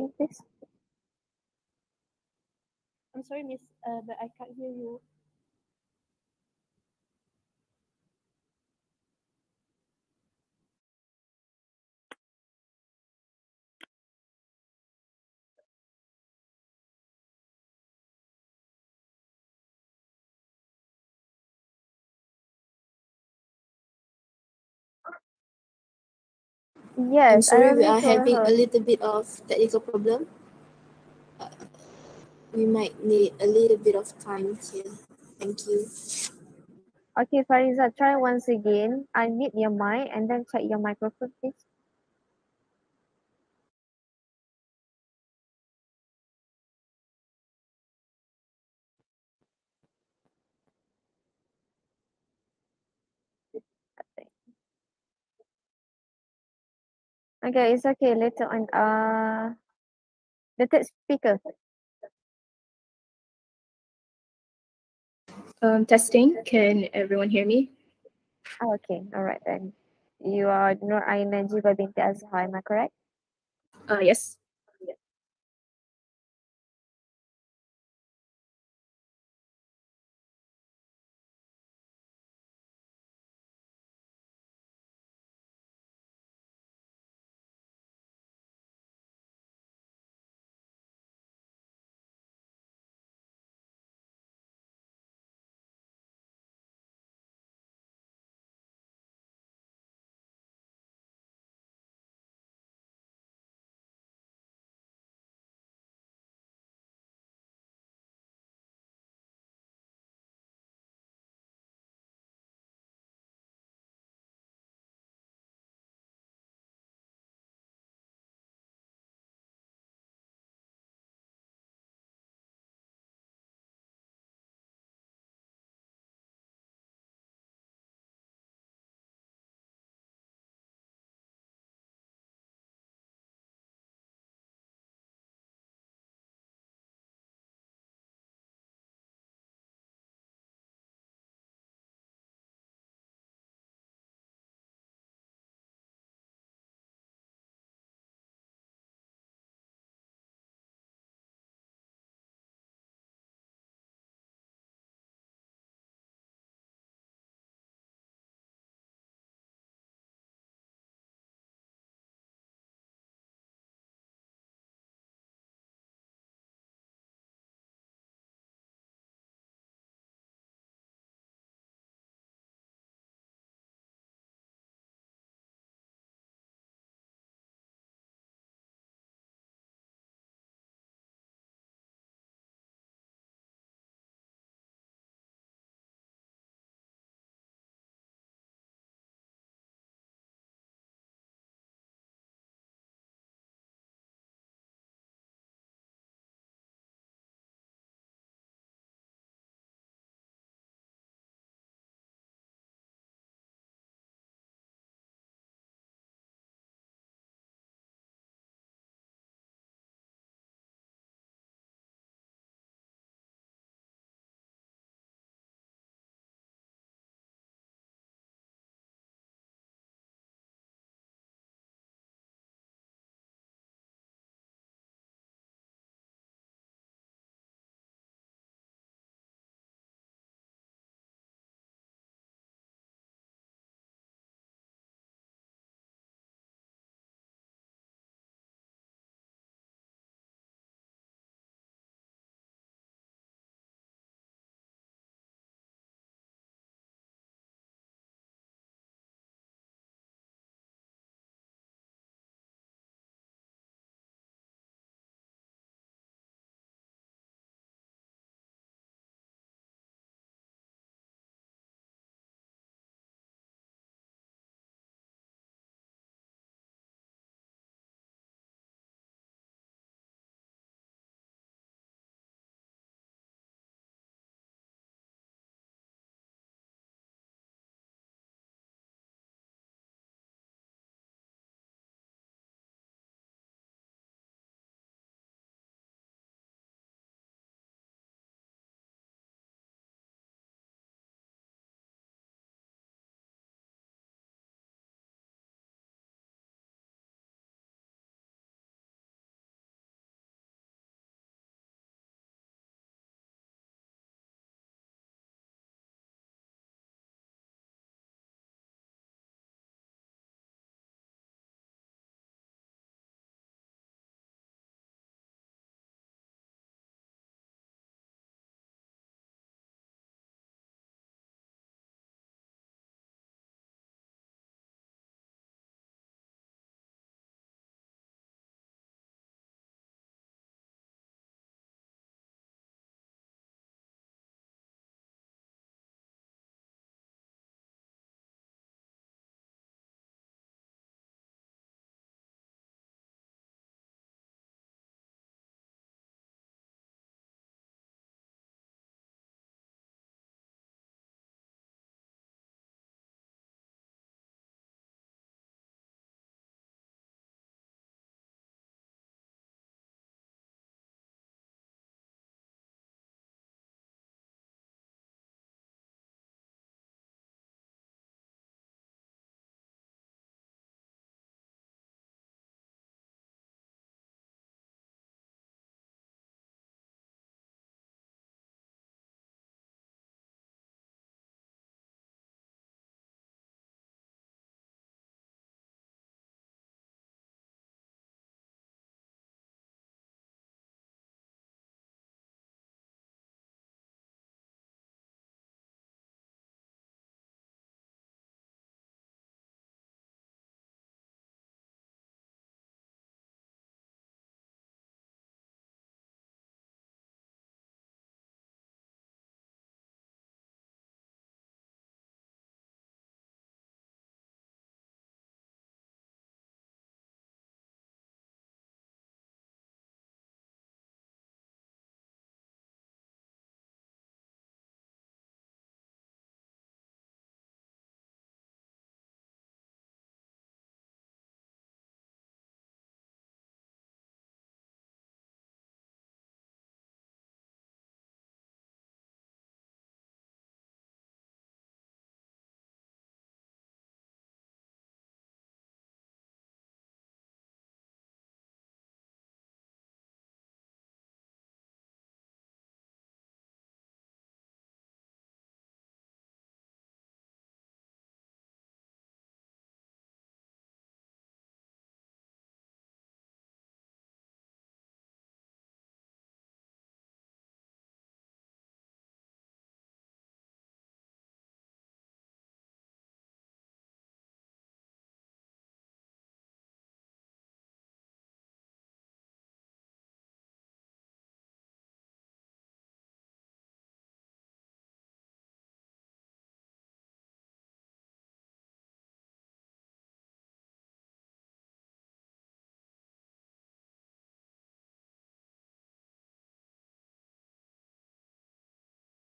something, please? I'm sorry, miss, but I can't hear you. I'm Yes, I sorry, we already are told having her. a little bit of technical problem. We might need a little bit of time here. Thank you. Okay, Fariza, try once again. Unmute your mic and then check your microphone, please. Okay, it's okay. Later on, the third speaker. Testing. Can everyone hear me? Oh, okay, all right then. You are Nur Aina Jiba binti Azhar, am I correct? Yes.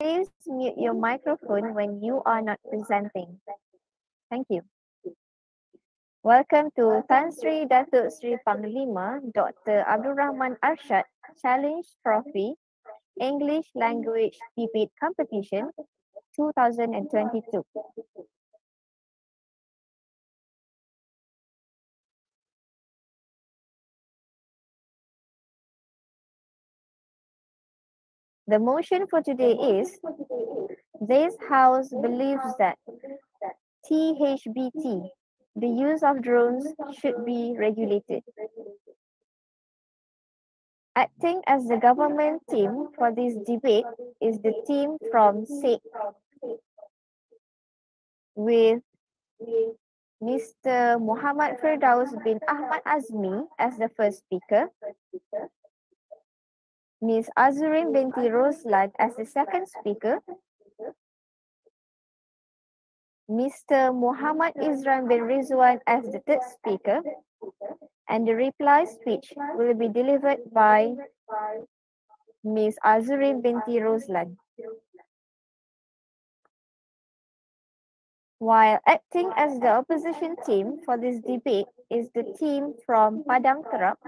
Please mute your microphone when you are not presenting. Thank you. Welcome to Tan Sri Datuk Sri Panglima Dr. Abdul Rahman Arshad Challenge Trophy English Language Debate Competition 2022. The motion for today is, this House believes that THBT, the use of drones, should be regulated. Acting as the government team for this debate is the team from Seri, with Mr. Muhammad Firdaus bin Ahmad Azmi as the first speaker, Ms. Azurin binti Roslan as the second speaker, Mr. Muhammad Izran bin Rizwan as the third speaker, and the reply speech will be delivered by Ms. Azurin binti Roslan. While acting as the opposition team for this debate is the team from Padang Terap,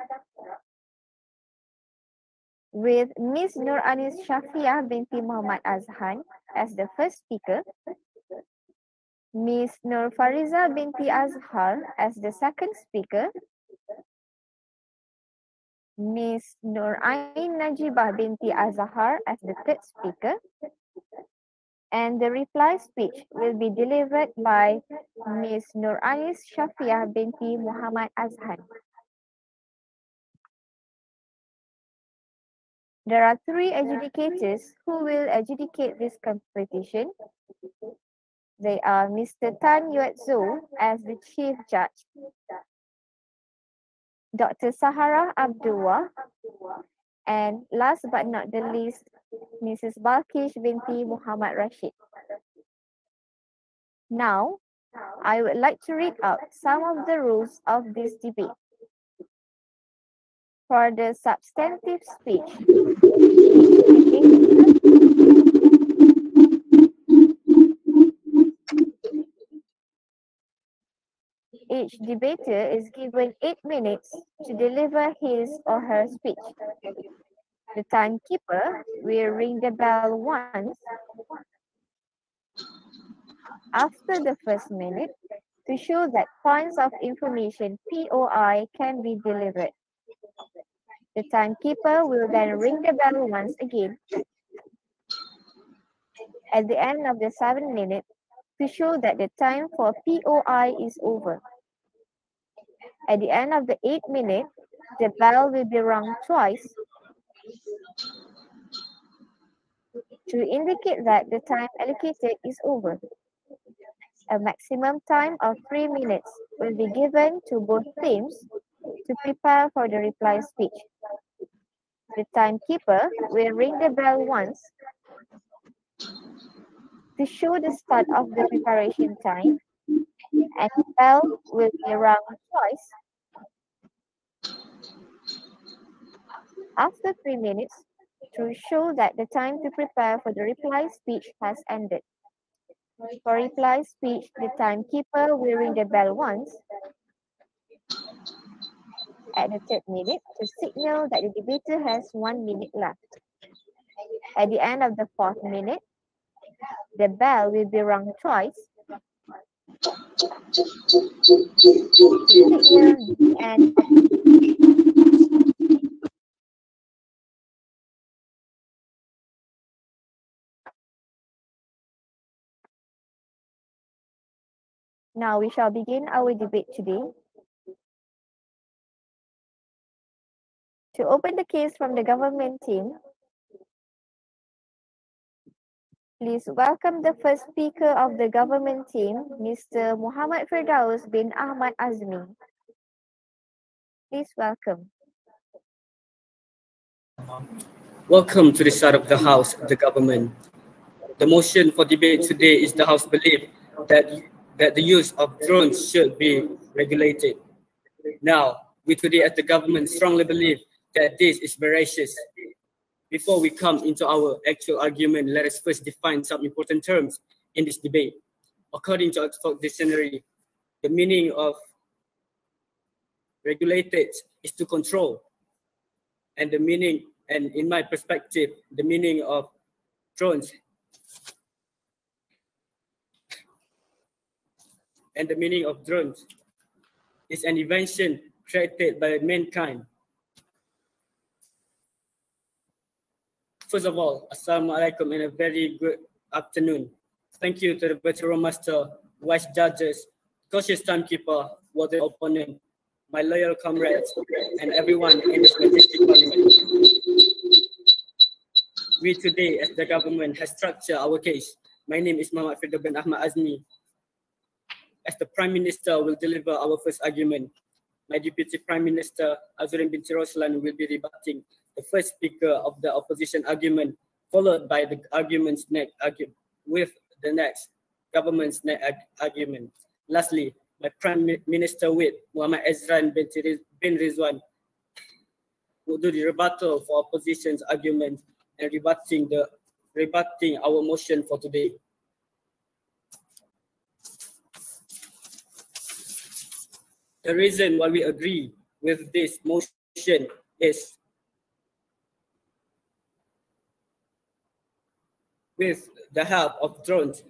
with Ms. Nur Anis Shafiah binti Muhammad Azhan as the first speaker, Ms. Nur Fariza binti Azhar as the second speaker, Ms. Nur Ain Najibah binti Azhar as the third speaker, and the reply speech will be delivered by Ms. Nur Anis Shafiah binti Muhammad Azhan. There are 3 adjudicators who will adjudicate this competition. They are Mr. Tan Yuat Zo as the Chief Judge, Dr. Sahara Abdul, and last but not the least, Mrs. Balkish binti Muhammad Rashid. Now, I would like to read out some of the rules of this debate. For the substantive speech, each debater is given 8 minutes to deliver his or her speech. The timekeeper will ring the bell once after the first minute to show that points of information POI can be delivered. The timekeeper will then ring the bell once again at the end of the 7 minutes to show that the time for POI is over. At the end of the 8 minutes, the bell will be rung twice to indicate that the time allocated is over. A maximum time of 3 minutes will be given to both teams to prepare for the reply speech. The timekeeper will ring the bell once to show the start of the preparation time, and the bell will be rung twice after 3 minutes to show that the time to prepare for the reply speech has ended. For reply speech, the timekeeper will ring the bell once at the 3rd minute to signal that the debater has 1 minute left. At the end of the 4th minute, the bell will be rung twice to signal the end of Now we shall begin our debate today. To open the case from the government team, please welcome the first speaker of the government team, Mr. Muhammad Firdaus bin Ahmad Azmi. Please welcome. Welcome to the side of the House of the government. The motion for debate today is the House believe that the use of drones should be regulated. Now, we today as the government strongly believe that this is veracious. Before we come into our actual argument, let us first define some important terms in this debate. According to Oxford Dictionary, the meaning of regulated is to control. And the meaning, and in my perspective, the meaning of drones is an invention created by mankind. First of all, Assalamualaikum and a very good afternoon. Thank you to the veteran master, wise judges, cautious timekeeper, worthy opponent, my loyal comrades, and everyone in this majestic parliament. We today, as the government, has structured our case. My name is Muhammad Firdaus bin Ahmad Azmi. As the Prime Minister will deliver our first argument, my Deputy Prime Minister, Azurin bin Roslan, will be rebutting the first speaker of the opposition argument, followed by the argument's next with the next government's next argument. Lastly, my Prime Minister with Muhammad Ezran bin Rizwan will do the rebuttal for opposition's argument and rebutting our motion for today. The reason why we agree with this motion is with the help of drones,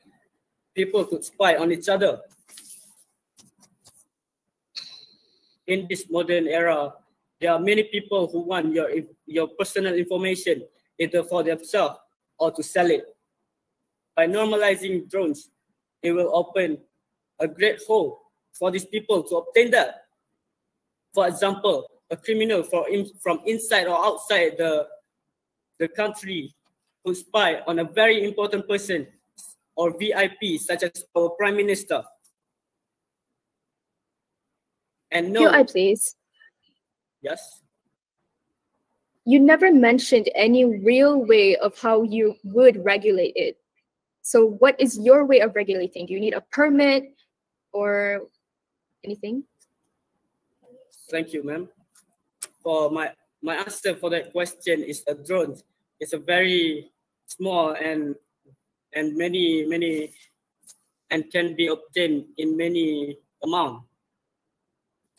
people could spy on each other. In this modern era, there are many people who want your personal information either for themselves or to sell it. By normalizing drones, it will open a great hole for these people to obtain that. For example, a criminal from inside or outside the country who spy on a very important person or VIP, such as our Prime Minister. And no, QI, please. Yes. You never mentioned any real way of how you would regulate it. So what is your way of regulating? Do you need a permit or anything? Thank you, ma'am. For my answer for that question is a drone. It's a very small and many and can be obtained in many amount.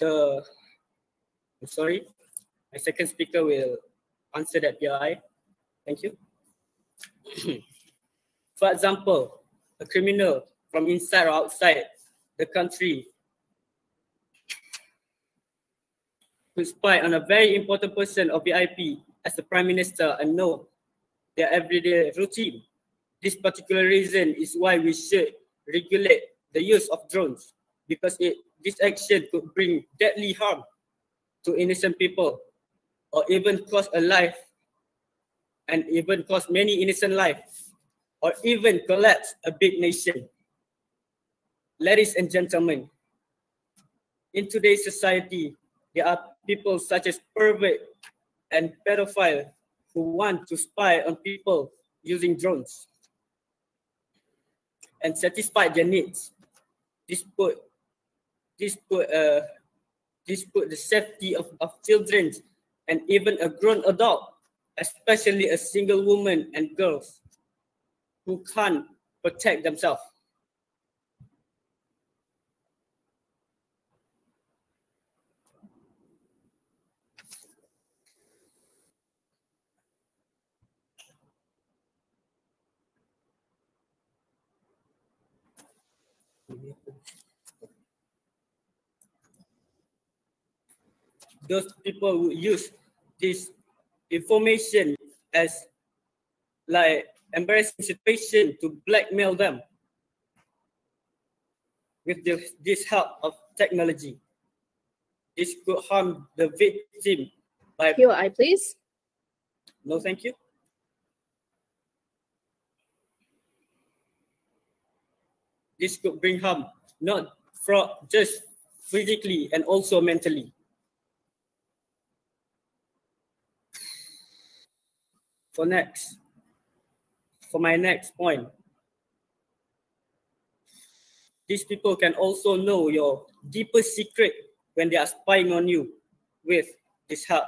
I'm sorry, my second speaker will answer that PI. Thank you. For example, a criminal from inside or outside the country who spy on a very important person or VIP as the Prime Minister and know their everyday routine. This particular reason is why we should regulate the use of drones, because this action could bring deadly harm to innocent people or even cost a life and even cost many innocent lives or even collapse a big nation. Ladies and gentlemen, in today's society, there are people such as pervert and pedophile who want to spy on people using drones and satisfy their needs. This put the safety of children and even a grown adult, especially a single woman and girls who can't protect themselves. Those people who use this information as like embarrassing situation to blackmail them with this help of technology. This could harm the victim by... QI, please. No, thank you. This could bring harm, not just physically and also mentally. For my next point, these people can also know your deepest secret when they are spying on you with this help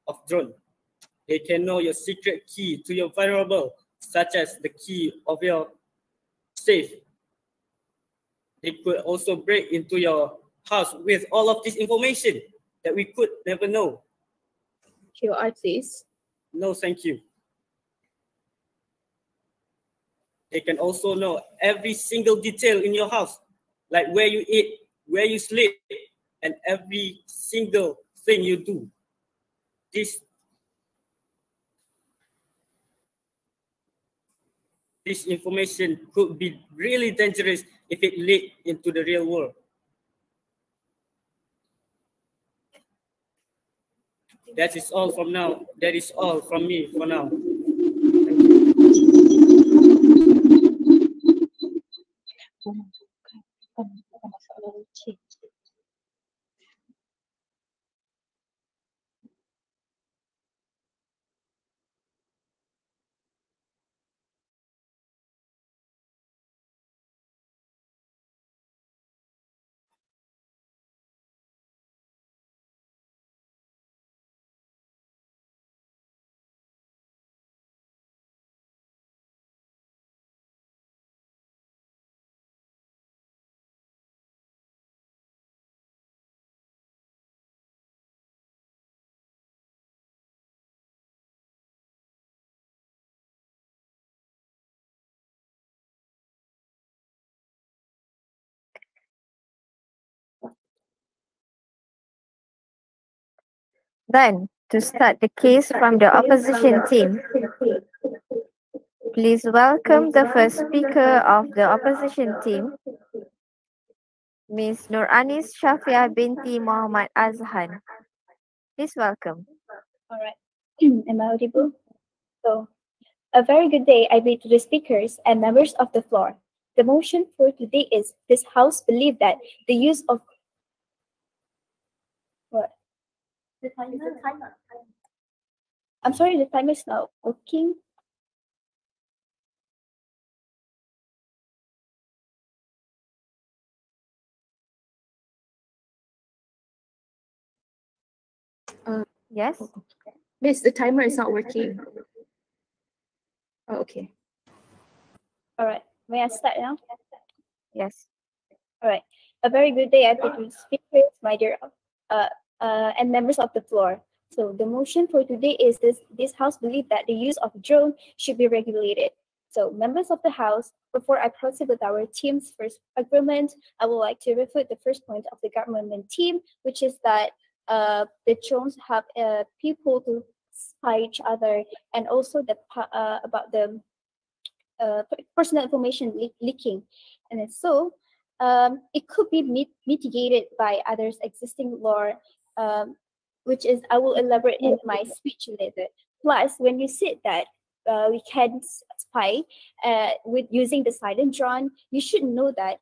of drone. They can know your secret key to your variable, such as the key of your safe. They could also break into your house with all of this information that we could never know. QI, please. No, thank you. They can also know every single detail in your house, like where you eat, where you sleep, and every single thing you do. This information could be really dangerous if it leaked into the real world. That is all from now. That is all from me for now. Then, to start the case from the opposition team, please welcome the first speaker of the opposition team, Ms. Nuranis Shafia binti Muhammad Azhan. Please welcome. All right. Am I audible? So, a very good day, I bid to the speakers and members of the floor. The motion for today is this House believe that the use of what? The timer. I'm sorry, the timer is not working. Yes? Miss, the timer is not working. Oh, okay. All right. May I start now? Yes. All right. A very good day, I bid to the speakers, my dear, and members of the floor. So the motion for today is this House believe that the use of drone should be regulated. So members of the House, before I proceed with our team's first agreement, I would like to refute the first point of the government team, which is that the drones have people to spy each other, and also about the personal information leaking. And then so it could be mitigated by others existing law, which is I will elaborate in my speech later. Plus, when you said that we can spy with using the silent drone, you should know that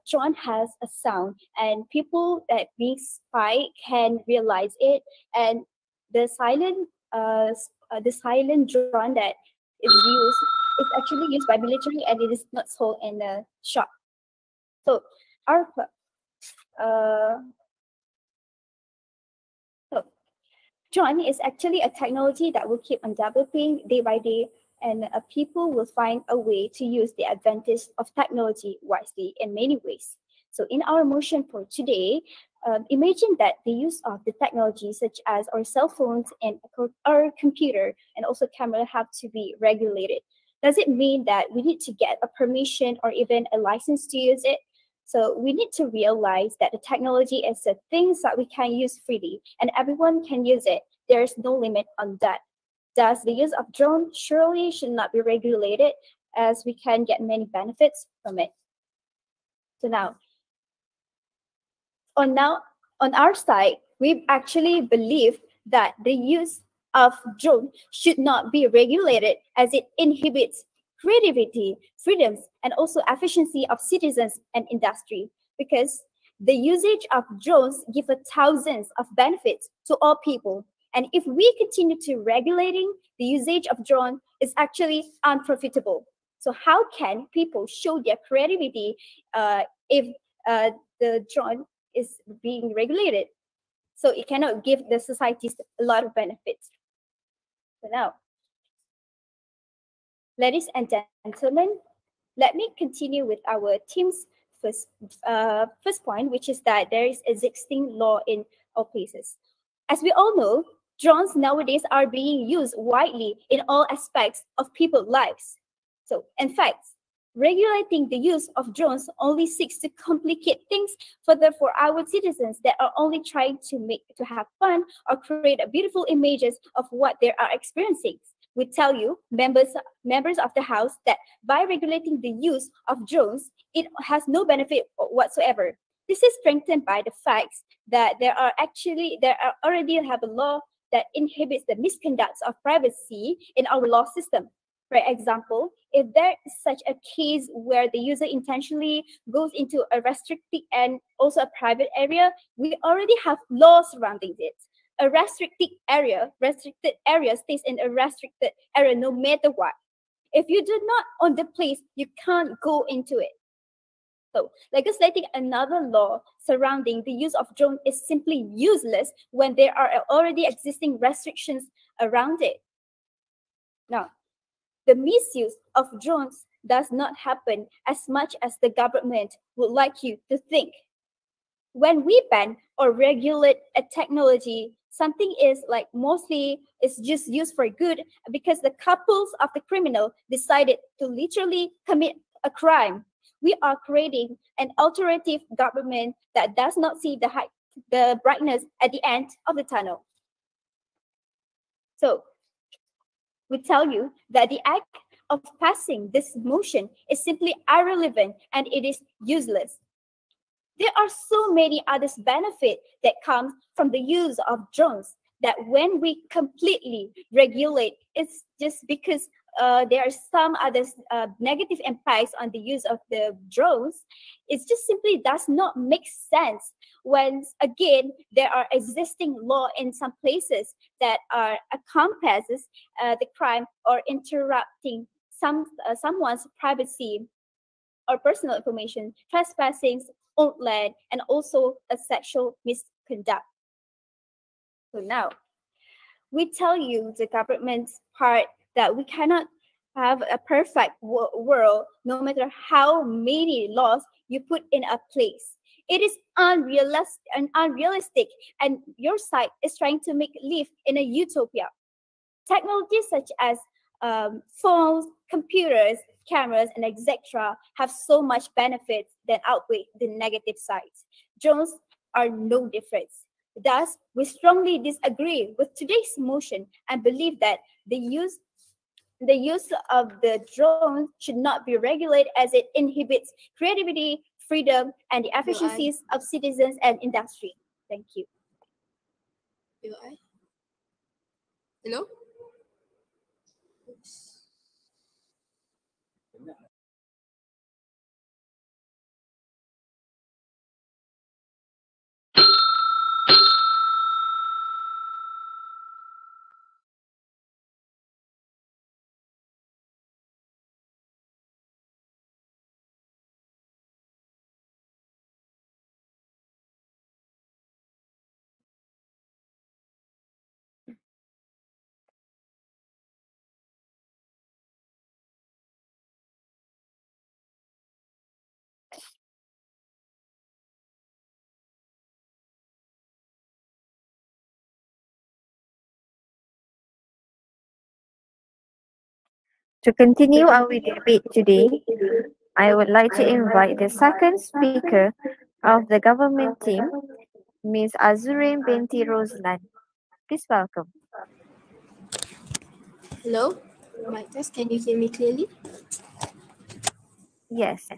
drone has a sound, and people that being spy can realize it. And the silent drone that is used is actually used by military, and it is not sold in the shop. So our drone is actually a technology that will keep on developing day by day, and people will find a way to use the advantage of technology wisely in many ways. So in our motion for today, imagine that the use of the technology such as our cell phones and our computer and also camera have to be regulated. Does it mean that we need to get a permission or even a license to use it? So we need to realize that the technology is a thing that we can use freely and everyone can use it. There is no limit on that. Thus, the use of drone surely should not be regulated as we can get many benefits from it. So now, on our side, we actually believe that the use of drone should not be regulated as it inhibits creativity, freedoms, and also efficiency of citizens and industry, because the usage of drones gives thousands of benefits to all people. And if we continue to regulating the usage of drone, it's actually unprofitable. So how can people show their creativity if the drone is being regulated? So it cannot give the societies a lot of benefits. So now, ladies and gentlemen, let me continue with our team's first point, which is that there is existing law in all places. As we all know, drones nowadays are being used widely in all aspects of people's lives. So, in fact, regulating the use of drones only seeks to complicate things further for our citizens that are only trying to have fun or create beautiful images of what they are experiencing. We tell you, members of the House, that by regulating the use of drones, it has no benefit whatsoever. This is strengthened by the facts that there already have a law that inhibits the misconduct of privacy in our law system. For example, if there is such a case where the user intentionally goes into a restricted and also a private area, we already have laws surrounding it. A restricted area stays in a restricted area no matter what. If you do not own the place, you can't go into it. So, legislating another law surrounding the use of drones is simply useless when there are already existing restrictions around it. Now, the misuse of drones does not happen as much as the government would like you to think. When we ban or regulate a technology, something is just used for good because the couples of the criminal decided to literally commit a crime. We are creating an alternative government that does not see the brightness at the end of the tunnel. So, we tell you that the act of passing this motion is simply irrelevant and it is useless. There are so many other benefits that come from the use of drones that when we completely regulate, it's just because there are some other negative impacts on the use of the drones. It just simply does not make sense when, again, there are existing law in some places that are encompasses the crime or interrupting someone's privacy or personal information, trespassing on land, and also a sexual misconduct. So now, we tell you, the government's part, that we cannot have a perfect world no matter how many laws you put in a place. It is unrealistic, and your side is trying to make live in a utopia. Technologies such as phones, computers, cameras, and etc. have so much benefits that outweigh the negative sides. Drones are no different. Thus, we strongly disagree with today's motion and believe that the use of the drone should not be regulated as it inhibits creativity, freedom, and the efficiencies of citizens and industry. Thank you. Hello? To continue our debate today, I would like to invite the second speaker of the government team, Ms. Azurin binti Roslan. Please welcome. Hello? Mic test, can you hear me clearly? Yes.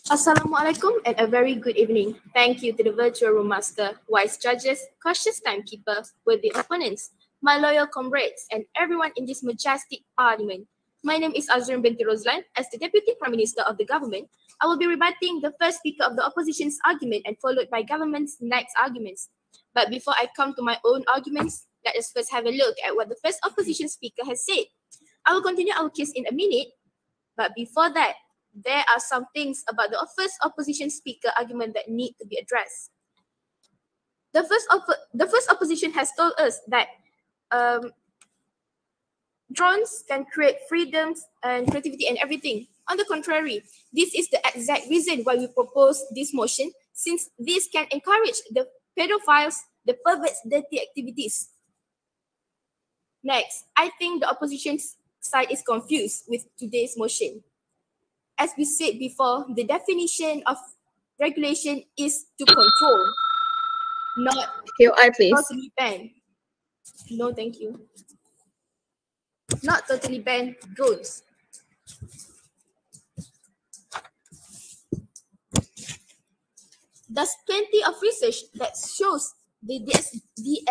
Assalamualaikum and a very good evening. Thank you to the virtual room master, wise judges, cautious timekeepers, worthy opponents, my loyal comrades, and everyone in this majestic parliament. My name is Azurin binti Roslan. As the Deputy Prime Minister of the government, I will be rebutting the first speaker of the opposition's argument and followed by government's next arguments. But before I come to my own arguments, let us first have a look at what the first opposition speaker has said. I will continue our case in a minute, but before that, there are some things about the first opposition speaker argument that need to be addressed. The first opposition opposition has told us that drones can create freedoms and creativity and everything. On the contrary, this is the exact reason why we propose this motion, since this can encourage the pedophiles, the perverts, dirty activities. Next, I think the opposition side is confused with today's motion. As we said before, the definition of regulation is to control, not POI, please. totally ban. No, thank you. Not totally ban drones. There's plenty of research that shows the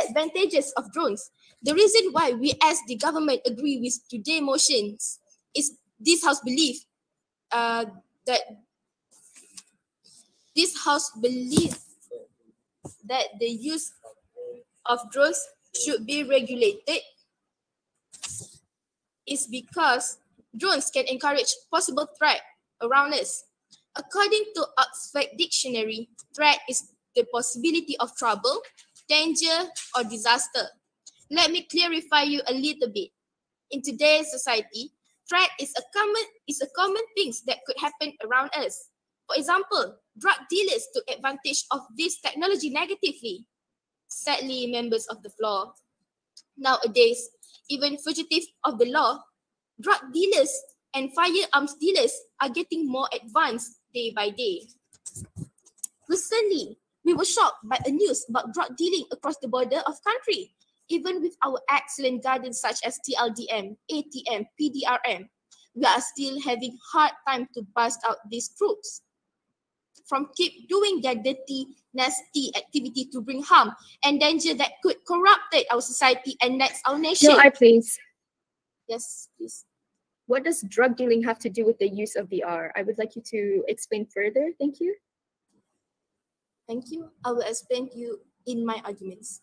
advantages of drones. The reason why we as the government agree with today's motions is this House believe that the use of drones should be regulated is because drones can encourage possible threat around us. According to Oxford Dictionary, threat is the possibility of trouble, danger, or disaster. Let me clarify you a little bit. In today's society, threat is a common thing that could happen around us. For example, drug dealers took advantage of this technology negatively. Sadly, members of the floor, nowadays, even fugitives of the law, drug dealers and firearms dealers are getting more advanced day by day. Recently, we were shocked by a news about drug dealing across the border of country. Even with our excellent guidance such as TLDM, ATM, PDRM, we are still having hard time to bust out these crooks from keep doing their dirty, nasty activity to bring harm and danger that could corrupt our society and next our nation. POI, please. Yes, please. What does drug dealing have to do with the use of VR? I would like you to explain further. Thank you. Thank you. I will explain to you in my arguments.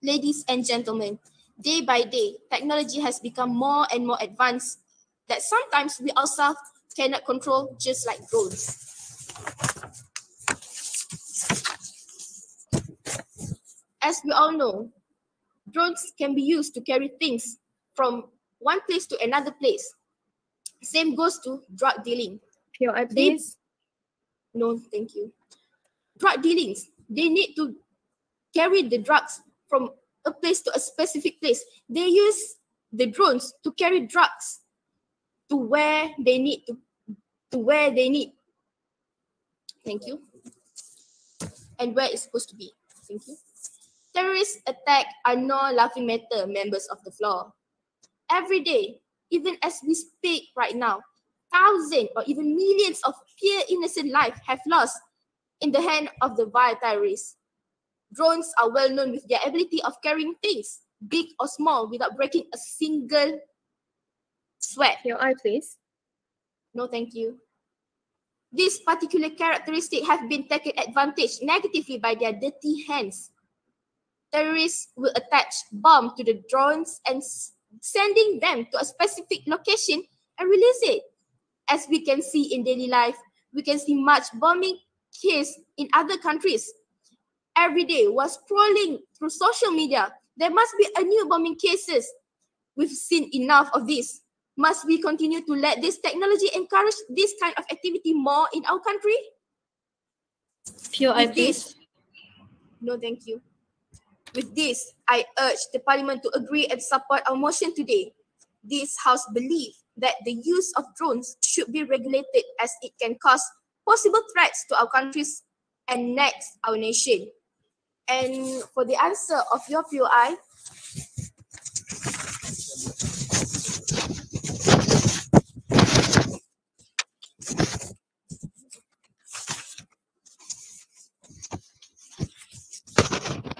Ladies and gentlemen, day by day, technology has become more and more advanced that sometimes we ourselves cannot control, just like drones. As we all know, drones can be used to carry things from one place to another place. Same goes to drug dealing. POI, please. No, thank you. Drug dealings, they need to carry the drugs from a place to a specific place. They use the drones to carry drugs to where they need Thank you. And where it's supposed to be. Thank you. Terrorist attacks are no laughing matter, members of the floor. Every day, even as we speak right now, thousands or even millions of pure innocent lives have lost in the hand of the vile terrorists. Drones are well known with their ability of carrying things, big or small, without breaking a single sweat. POI, please. No, thank you. This particular characteristic have been taken advantage negatively by their dirty hands. Terrorists will attach bomb to the drones and sending them to a specific location and release it. As we can see in daily life, we can see much bombing case in other countries. Every day, while scrolling through social media, there must be a new bombing cases. We've seen enough of this. Must we continue to let this technology encourage this kind of activity more in our country? POI, please. No, thank you. With this, I urge the Parliament to agree and support our motion today. This House believes that the use of drones should be regulated as it can cause possible threats to our countries and next our nation. And for the answer of your POI,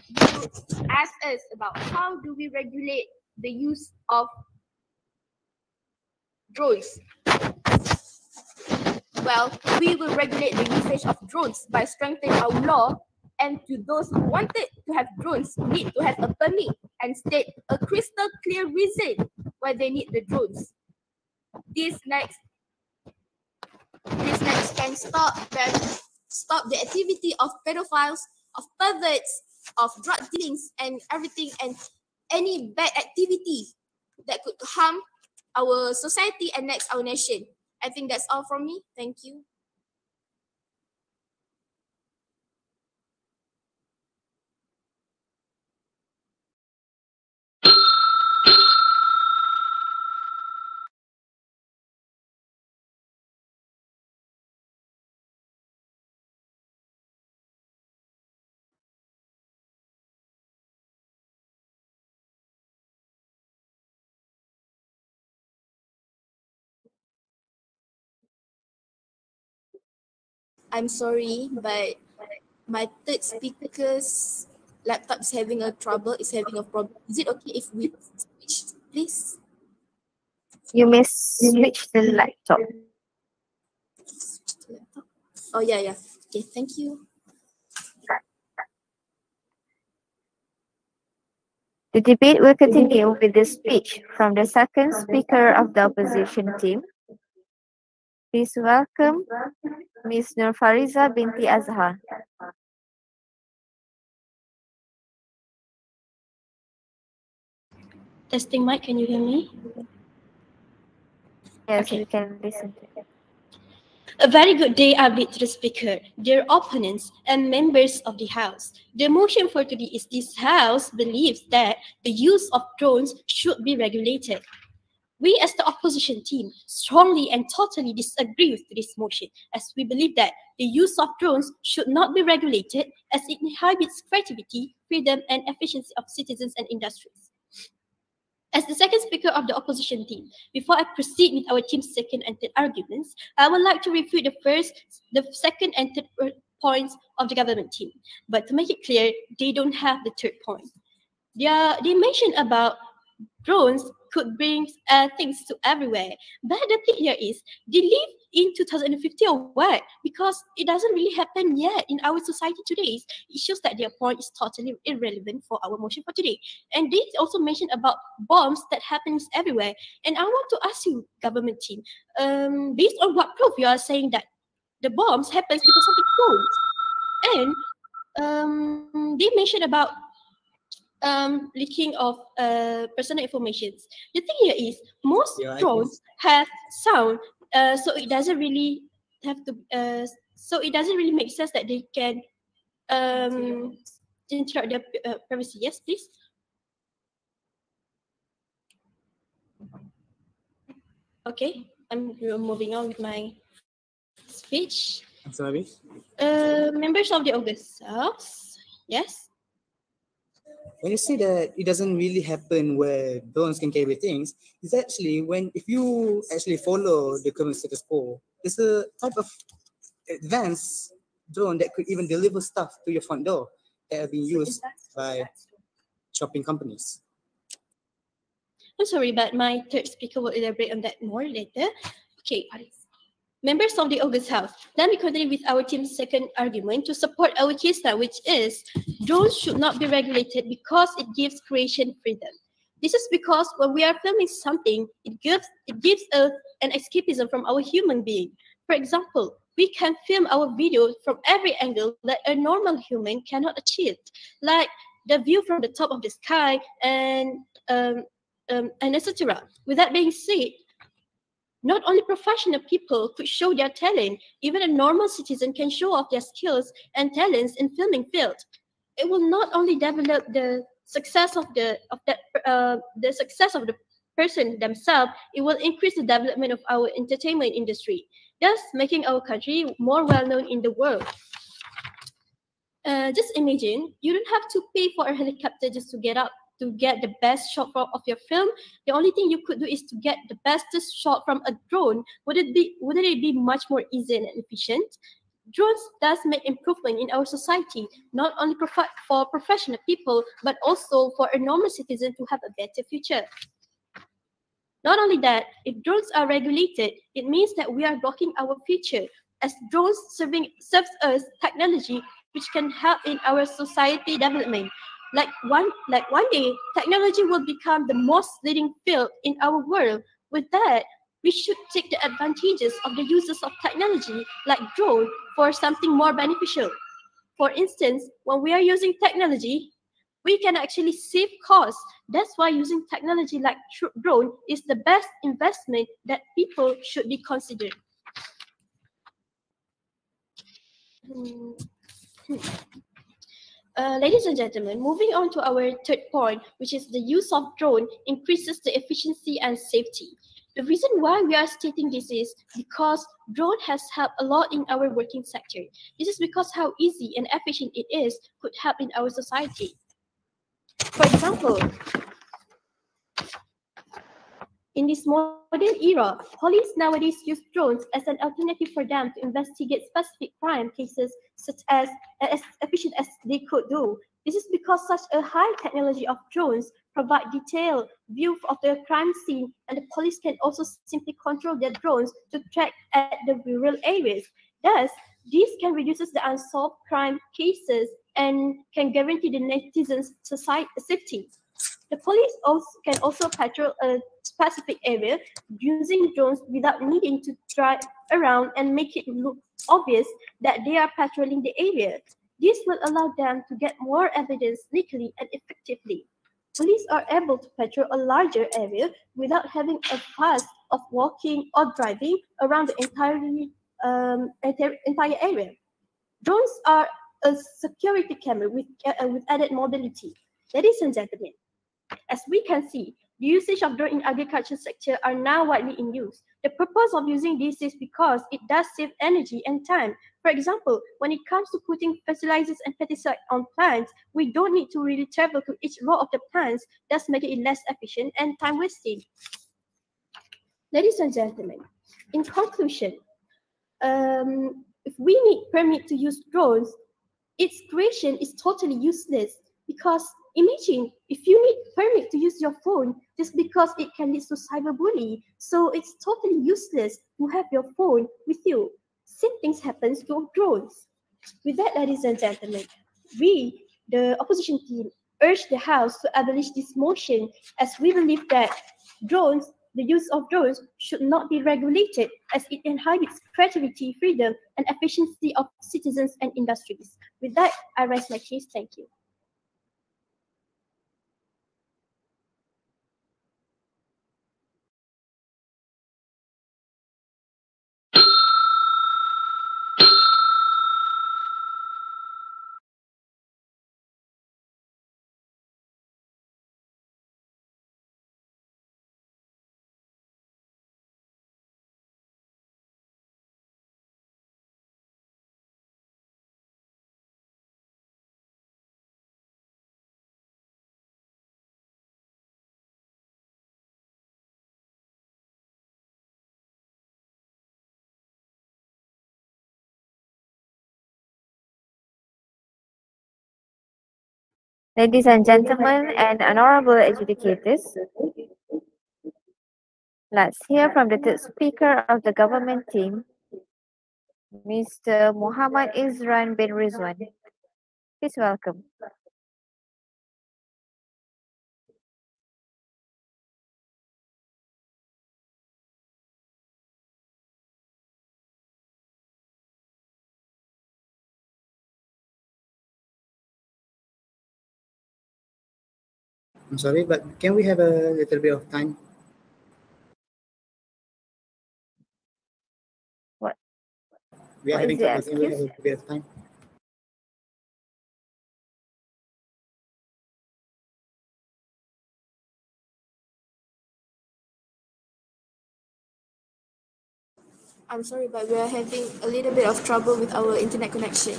you asked us about how do we regulate the use of drones. Well, we will regulate the usage of drones by strengthening our law, and to those who wanted to have drones need to have a permit and state a crystal clear reason why they need the drones. This next can stop the activity of pedophiles of perverts, of drug dealings and everything, and any bad activity that could harm our society and next our nation. I think that's all from me. Thank you. I'm sorry, but my third speaker's laptop is having a trouble. Is having a problem. Is it okay if we switch, please? You may switch the laptop. Switch the laptop. Oh yeah. Okay, thank you. The debate will continue with the speech from the second speaker of the opposition team. Please welcome Ms. Nurfariza binti Azhar. Testing mic, can you hear me? Yes, Okay. we can listen to it. A very good day, Abdul, to the speaker, dear opponents and members of the House. The motion for today is this House believes that the use of drones should be regulated. We as the opposition team strongly and totally disagree with this motion, as we believe that the use of drones should not be regulated as it inhibits creativity, freedom and efficiency of citizens and industries. As the second speaker of the opposition team, before I proceed with our team's second and third arguments, I would like to refute the second and third points of the government team. But to make it clear, they don't have the third point. They mentioned about drones could bring things to everywhere. But the thing here is, they live in 2050 or what? Because it doesn't really happen yet in our society today. It shows that their point is totally irrelevant for our motion for today. And they also mentioned about bombs that happens everywhere. And I want to ask you, government team, based on what proof you are saying that the bombs happens because of the drones? And they mentioned about leaking of personal information. The thing here is most drones have sound, so it doesn't really have to. So it doesn't really make sense that they can interrupt their privacy. Yes, please. Okay, I'm moving on with my speech. I'm sorry. Members of the August House. Yes. When you say that it doesn't really happen where drones can carry things, it's actually if you actually follow the current status quo, it's a type of advanced drone that could even deliver stuff to your front door that are being used by shopping companies. I'm sorry, but my third speaker will elaborate on that more later. Okay. Members of the August House, let me continue with our team's second argument to support our case now, which is drones should not be regulated because it gives creation freedom. This is because when we are filming something, it gives us an escapism from our human being. For example, we can film our videos from every angle that a normal human cannot achieve, like the view from the top of the sky and etc. With that being said, not only professional people could show their talent, even a normal citizen can show off their skills and talents in filming field. It will not only develop the success of the success of the person themselves, it will increase the development of our entertainment industry, thus making our country more well known in the world. Just imagine, you don't have to pay for a helicopter just to get the best shot of your film. The only thing you could do is to get the bestest shot from a drone. Wouldn't it be much more easy and efficient? Drones does make improvement in our society, not only for professional people, but also for a normal citizen to have a better future. Not only that, if drones are regulated, it means that we are blocking our future, as drones serves us technology which can help in our society development. Like one day, technology will become the most leading field in our world. With that, we should take the advantages of the uses of technology like drone for something more beneficial. For instance, when we are using technology, we can actually save costs. That's why using technology like drone is the best investment that people should be considering. Ladies and gentlemen, moving on to our third point, which is the use of drone increases the efficiency and safety. The reason why we are stating this is because drone has helped a lot in our working sector. This is because how easy and efficient it is could help in our society. For example, in this modern era, police nowadays use drones as an alternative for them to investigate specific crime cases such as efficient as they could do. This is because such a high technology of drones provide detailed view of the crime scene, and the police can also simply control their drones to track at the rural areas. Thus, this can reduce the unsolved crime cases and can guarantee the netizens' safety. The police can also patrol a specific area using drones without needing to drive around and make it look obvious that they are patrolling the area. This will allow them to get more evidence quickly and effectively. Police are able to patrol a larger area without having a fuss of walking or driving around the entire area. Drones are a security camera with added mobility. Ladies and gentlemen, as we can see, the usage of drone in agriculture sector are now widely in use. The purpose of using this is because it does save energy and time. For example, when it comes to putting fertilizers and pesticides on plants, we don't need to really travel to each row of the plants, thus making it less efficient and time wasting. Ladies and gentlemen, in conclusion, if we need permit to use drones, its creation is totally useless because imagine if you need permit to use your phone just because it can lead to cyberbullying. So it's totally useless to have your phone with you. Same things happens to drones. With that, ladies and gentlemen, we, the opposition team, urge the House to abolish this motion as we believe that the use of drones should not be regulated as it inhibits creativity, freedom, and efficiency of citizens and industries. With that, I raise my case. Thank you. Ladies and gentlemen and honorable adjudicators, let's hear from the third speaker of the government team, Mr. Muhammad Izran bin Rizwan. Please welcome. I'm sorry, but can we have a little bit of time? What? We are What having is the trouble. Can we have excuse? a bit of time? I'm sorry, but we are having a little bit of trouble with our internet connection.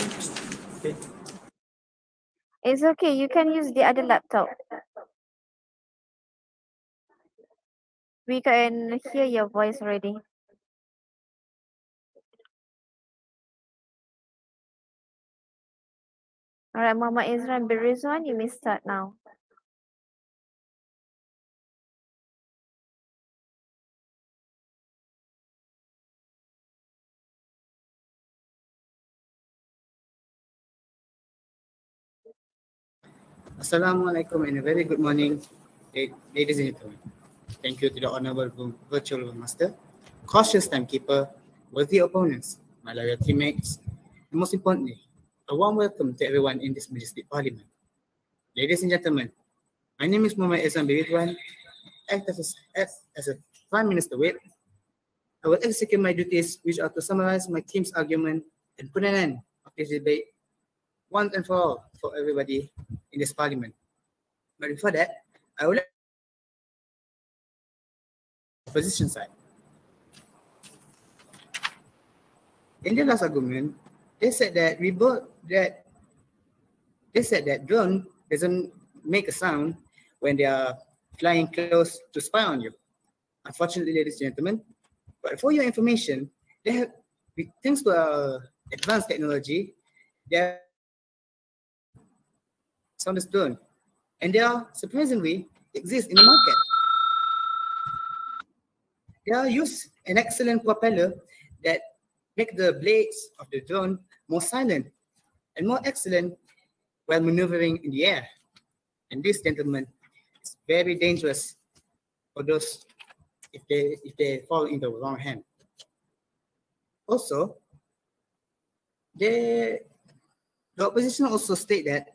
Okay. It's okay, you can use the other laptop. We can hear your voice already. Alright, Muhammad Izran bin Rizwan, you may start now. Assalamualaikum and a very good morning, ladies and gentlemen. Thank you to the Honorable Virtual Master, cautious timekeeper, worthy opponents, my loyal teammates, and most importantly, A warm welcome to everyone in this majestic parliament. Ladies and gentlemen, my name is Muhammad Ezan Biridwan. Act as a Prime Minister with, I will execute my duties, which are to summarize my team's argument and put an end of this debate once and for all for everybody in this parliament. But before that, I would like the opposition side. In the last argument, they said that drone doesn't make a sound when they are flying close to spy on you. Unfortunately, ladies and gentlemen, but for your information, they have, thanks to advanced technology, they are soundless drone, and they are surprisingly exist in the market. They are use an excellent propeller that make the blades of the drone more silent and more excellent while maneuvering in the air. And this, gentlemen, is very dangerous for those if they fall in the wrong hand. Also, the opposition also state that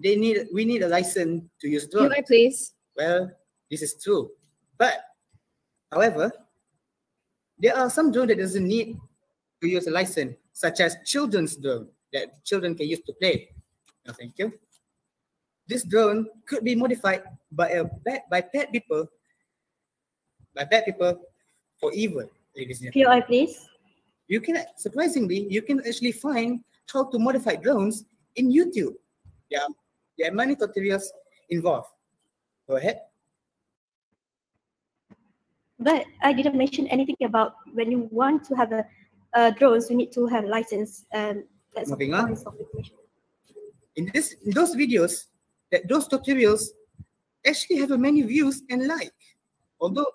we need a license to use drones. Can I please? Well, this is true, but however, there are some drones that doesn't need to use a license, such as children's drone that children can use to play. No, thank you. This drone could be modified by bad people for evil, ladies and gentlemen. POI, please. You can surprisingly actually find how to modify drones in YouTube. There are many tutorials involved. Go ahead. But I didn't mention anything about when you want to have a drones, you need to have license. That's Moving on. In those videos, those tutorials actually have many views and like. Although,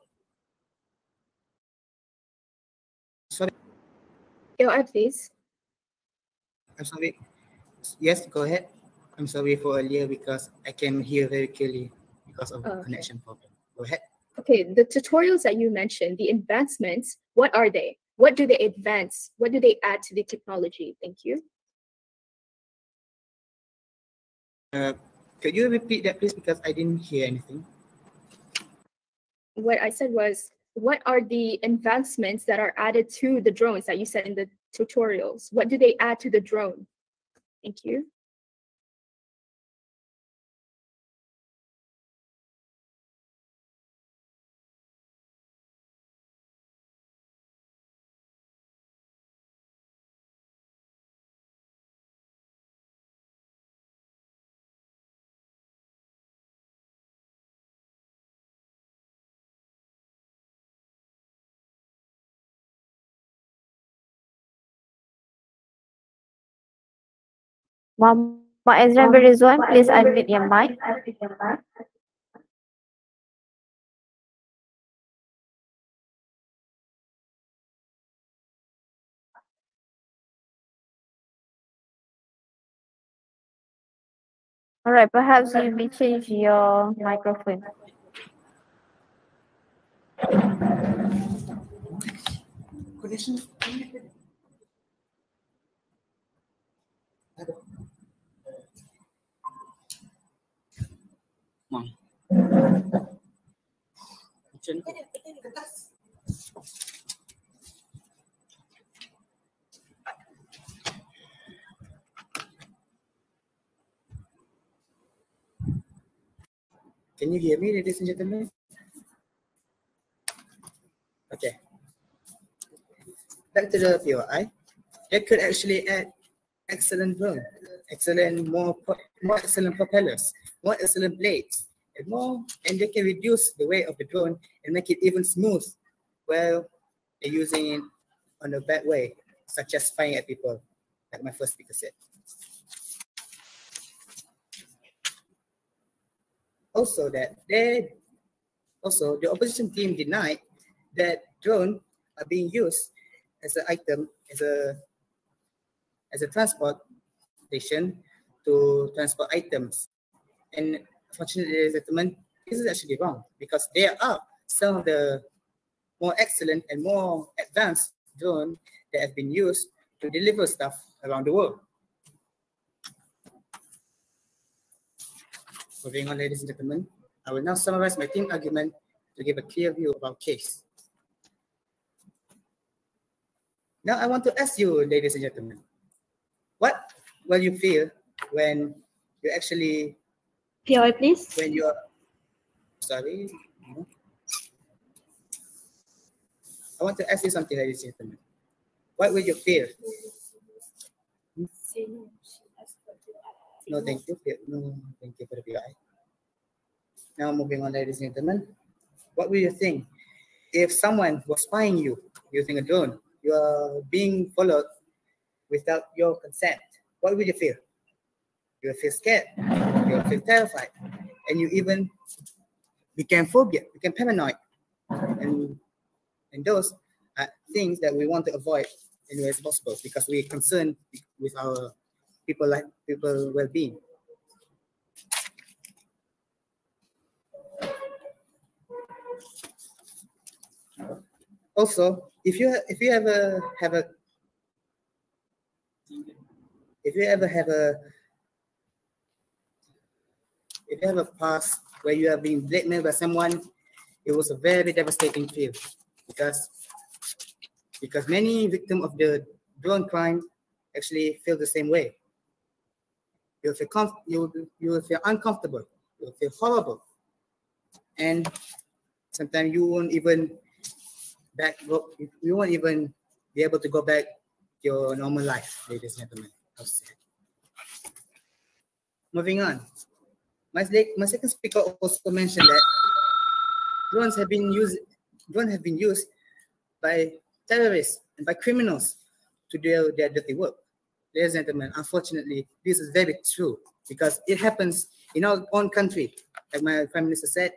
sorry. POI, please. I'm sorry. Yes, go ahead. I'm sorry for earlier because I can hear very clearly because of the connection problem. Go ahead. Okay, the tutorials that you mentioned, the advancements, what are they? What do they advance? What do they add to the technology? Thank you. Could you repeat that, please? Because I didn't hear anything. What I said was, what are the advancements that are added to the drones that you said in the tutorials? What do they add to the drone? Thank you. Muhammad Ezran Rizwan, please unmute your mic. All right, perhaps you may change your microphone. Connection. Can you hear me, ladies and gentlemen? Okay. Back to the POI. They could actually add excellent drone, more excellent propellers, more excellent blades, and they can reduce the weight of the drone and make it even smooth. Well, they're using it on a bad way, such as firing at people, like my first speaker said. Also, the opposition team denied that drones are being used as an item, as a transportation to transport items. And unfortunately, ladies and gentlemen, this is actually wrong because there are some of the more excellent and more advanced drones that have been used to deliver stuff around the world. Moving on, ladies and gentlemen, I will now summarize my team argument to give a clear view of our case. Now I want to ask you, ladies and gentlemen, what will you feel when you actually, POI, please. when you're, sorry, I want to ask you something, ladies and gentlemen. What will you feel? No, thank you. No, thank you for the POI. Now moving on, ladies and gentlemen, what will you think if someone was spying you using a drone? You are being followed without your consent. What will you feel? You will feel scared. You will feel terrified, and you even became phobia, became paranoid, and those are things that we want to avoid anywhere as possible because we're concerned with our people well-being. Also, if you ever have a past where you have been blackmailed by someone, it was a very devastating feel because many victims of the drone crime actually feel the same way. You'll feel you will feel uncomfortable. You'll feel horrible, and sometimes you won't even be able to go back to your normal life, ladies and gentlemen. Moving on, my second speaker also mentioned that drones have been used by terrorists and by criminals to do their dirty work. Ladies and gentlemen, unfortunately, this is very true because it happens in our own country. Like my Prime Minister said,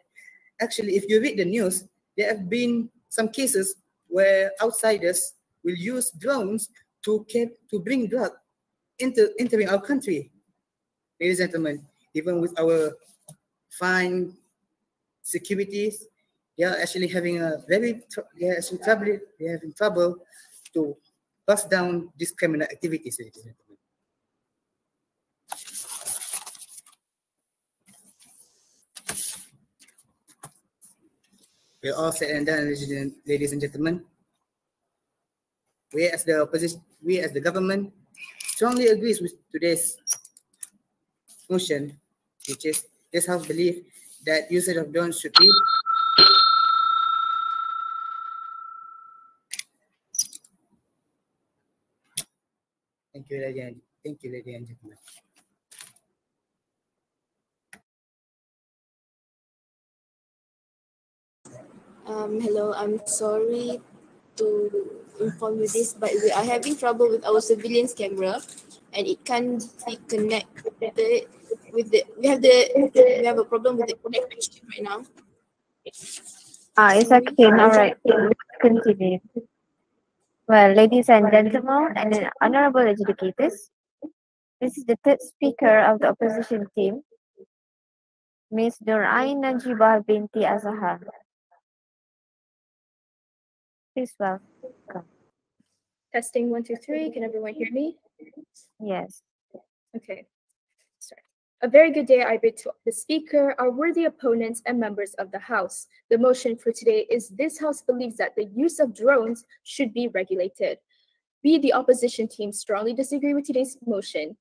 actually, if you read the news, there have been some cases where outsiders will use drones to bring drugs entering our country. Ladies and gentlemen, even with our fine securities, they are actually having trouble to bust down these criminal activities, ladies and gentlemen. We're all said and done, ladies and gentlemen. We as the opposition, we as the government strongly agrees with today's motion, which is this House believe that usage of drones should be Thank you, ladies and gentlemen. Hello, I'm sorry to inform you this, but we are having trouble with our surveillance camera, and it can't be connected with the. We have a problem with the connection right now. It's okay. All right. Continue. Well, ladies and gentlemen, and honorable educators, this is the third speaker of the opposition team, Ms. Nurain Najibah binti Azhar. Please welcome. Testing 1, 2, 3. Can everyone hear me? Yes. Okay. Start. A very good day, I bid to the speaker, our worthy opponents, and members of the House. The motion for today is this House believes that the use of drones should be regulated. We, the opposition team, strongly disagree with today's motion,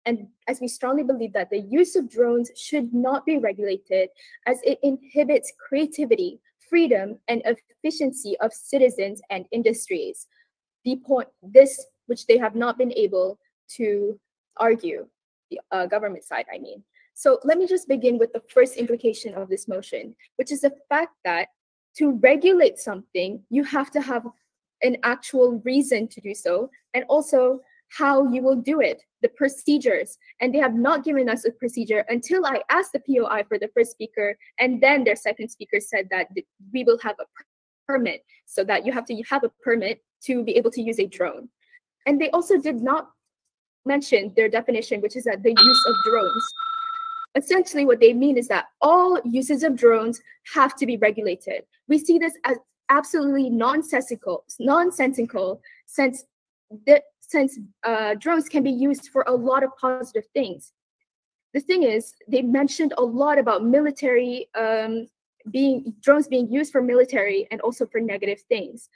and as we strongly believe that the use of drones should not be regulated as it inhibits creativity, freedom, and efficiency of citizens and industries. This which they have not been able to argue, the government side, I mean. So let me just begin with the first implication of this motion, which is the fact that to regulate something, you have to have an actual reason to do so, and also how you will do it, the procedures. And they have not given us a procedure until I asked the POI for the first speaker, and then their second speaker said that we will have a permit, so that you have to have a permit to be able to use a drone. And they also did not mention their definition, which is that the use of drones. Essentially, what they mean is that all uses of drones have to be regulated. We see this as absolutely nonsensical since drones can be used for a lot of positive things. the thing is, they mentioned a lot about military, drones being used for military and also for negative things.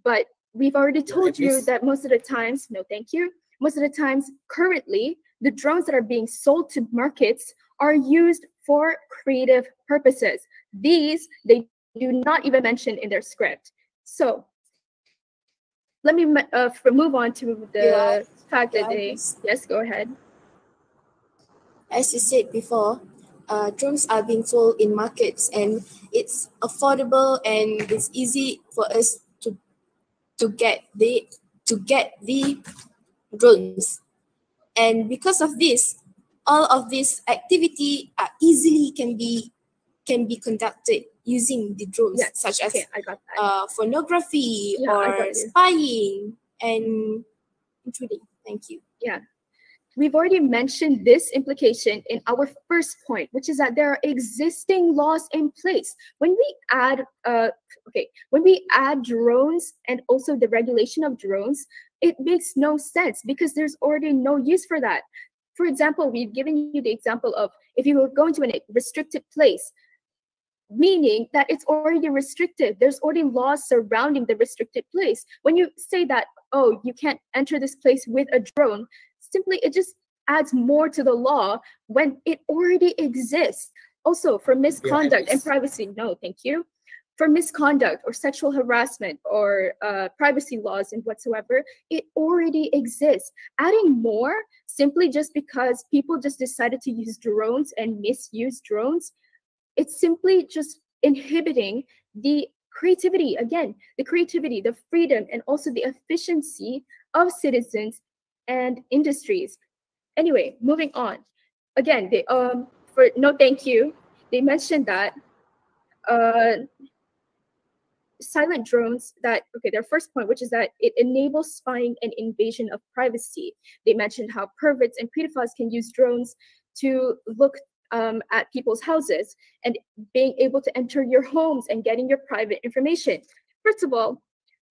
But we've already told you that most of the times, no thank you, most of the times currently, the drones that are being sold to markets are used for creative purposes. These, they do not even mention in their script. So let me move on to the fact that they, yes, go ahead. As you said before, drones are being sold in markets, and it's affordable and it's easy for us to get the drones. And because of this, all of this activity easily can be conducted using the drones, such as pornography or spying and intruding. Thank you. Yeah. We've already mentioned this implication in our first point, which is that there are existing laws in place. When we add, when we add drones and also the regulation of drones, it makes no sense because there's already no use for that. For example, we've given you the example of if you were going to a restricted place, meaning that it's already restricted. There's already laws surrounding the restricted place. When you say that, oh, you can't enter this place with a drone, simply it just adds more to the law when it already exists. Also, for misconduct and privacy, no, thank you. For misconduct or sexual harassment or privacy laws and whatsoever, it already exists. Adding more simply just because people just decided to use drones and misuse drones, it's simply just inhibiting the creativity, again, the creativity, the freedom, and also the efficiency of citizens and industries. Anyway, moving on. Again, they for no thank you, they mentioned that silent drones, that their first point, which is that it enables spying and invasion of privacy. They mentioned how perverts and pedophiles can use drones to look at people's houses and being able to enter your homes and getting your private information. First of all,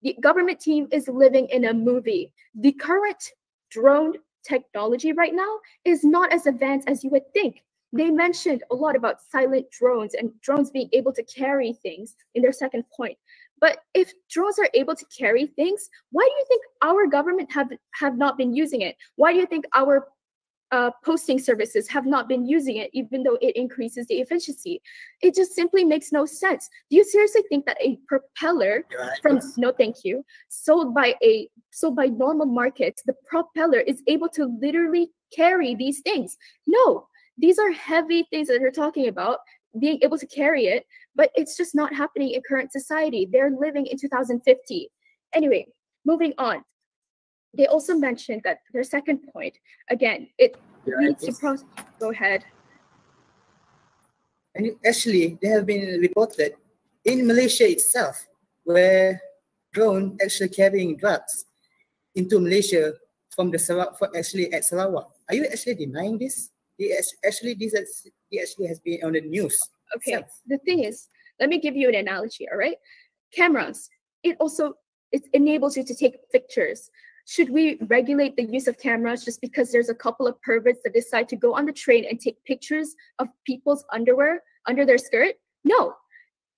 the government team is living in a movie. The current drone technology right now is not as advanced as you would think. They mentioned a lot about silent drones and drones being able to carry things in their second point. But if drones are able to carry things, why do you think our government have not been using it? Why do you think our posting services have not been using it, even though it increases the efficiency? It just simply makes no sense. Do you seriously think that a propeller from no thank you sold by normal markets, the propeller is able to literally carry these things? No, these are heavy things that they're talking about, being able to carry it, but it's just not happening in current society. They're living in 2050. Anyway, moving on. They also mentioned that their second point, again, it leads to go ahead. And actually, they have been reported in Malaysia itself, where drone actually carrying drugs into Malaysia from the at Sarawak. Are you actually denying this? This actually has been on the news. Okay, the thing is, let me give you an analogy, all right? Cameras, it enables you to take pictures. Should we regulate the use of cameras just because there's a couple of perverts that decide to go on the train and take pictures of people's underwear under their skirt? No.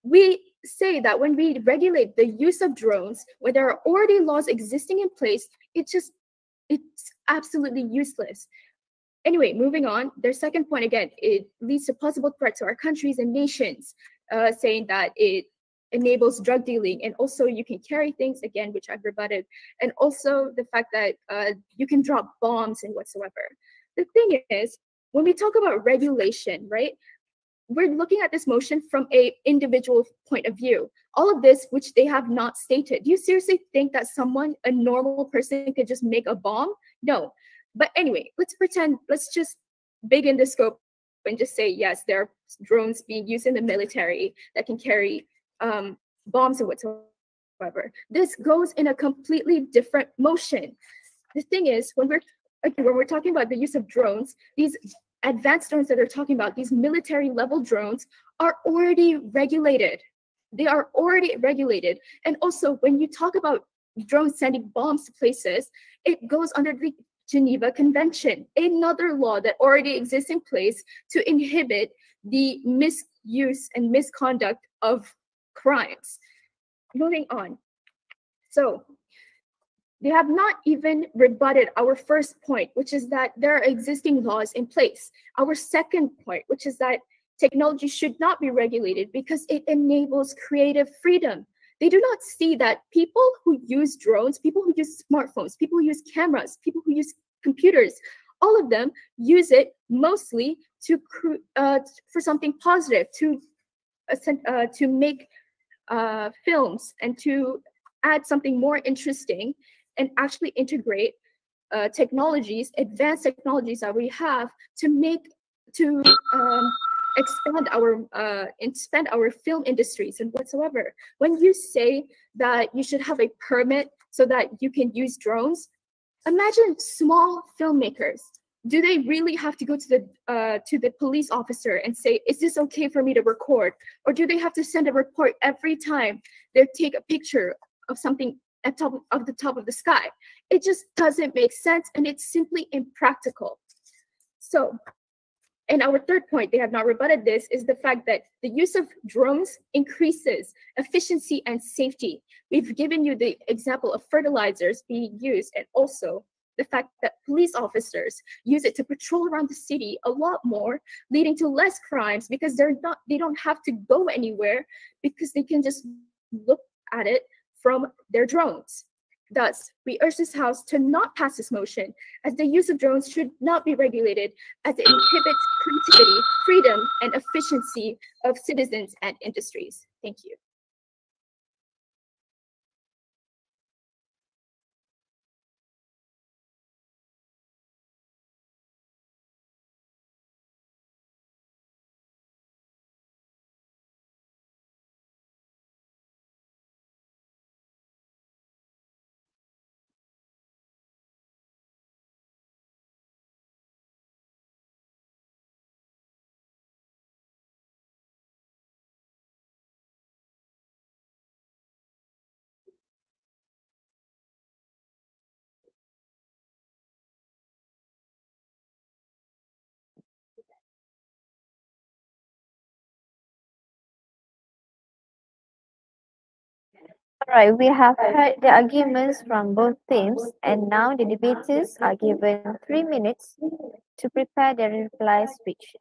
We say that when we regulate the use of drones, when there are already laws existing in place, it's absolutely useless. Anyway, moving on, their second point, again, it leads to possible threats to our countries and nations, saying that it enables drug dealing, and also you can carry things, again, which I've rebutted, and also the fact that you can drop bombs and whatsoever. The thing is, when we talk about regulation, right, we're looking at this motion from an individual point of view. All of this, which they have not stated. Do you seriously think that a normal person could just make a bomb? No. But anyway, let's just begin the scope and just say, yes, there are drones being used in the military that can carry bombs or whatsoever. This goes in a completely different motion. The thing is, when we're talking about the use of drones, these advanced drones that they're talking about, these military level drones, are already regulated. They are already regulated. And also, when you talk about drones sending bombs to places, it goes under the Geneva Convention, another law that already exists in place to inhibit the misuse and misconduct of crimes. Moving on. So they have not even rebutted our first point, which is that there are existing laws in place. Our second point, which is that technology should not be regulated because it enables creative freedom. They do not see that people who use drones, people who use smartphones, people who use cameras, people who use computers, all of them use it mostly for something positive, to make films and to add something more interesting and actually integrate technologies, advanced technologies that we have to expand our film industries and whatsoever. When you say that you should have a permit so that you can use drones, imagine small filmmakers. Do they really have to go to the police officer and say, is this okay for me to record? Or do they have to send a report every time they take a picture of something at the top of the sky? It just doesn't make sense, and it's simply impractical. So, and our third point, they have not rebutted this, is the fact that the use of drones increases efficiency and safety. We've given you the example of fertilizers being used, and also the fact that police officers use it to patrol around the city a lot more, leading to less crimes because they don't have to go anywhere, because they can just look at it from their drones. Thus, we urge this House to not pass this motion, as the use of drones should not be regulated, as it inhibits creativity, freedom, and efficiency of citizens and industries. Thank you. All right, we have heard the arguments from both teams, and now the debaters are given 3 minutes to prepare their reply speech.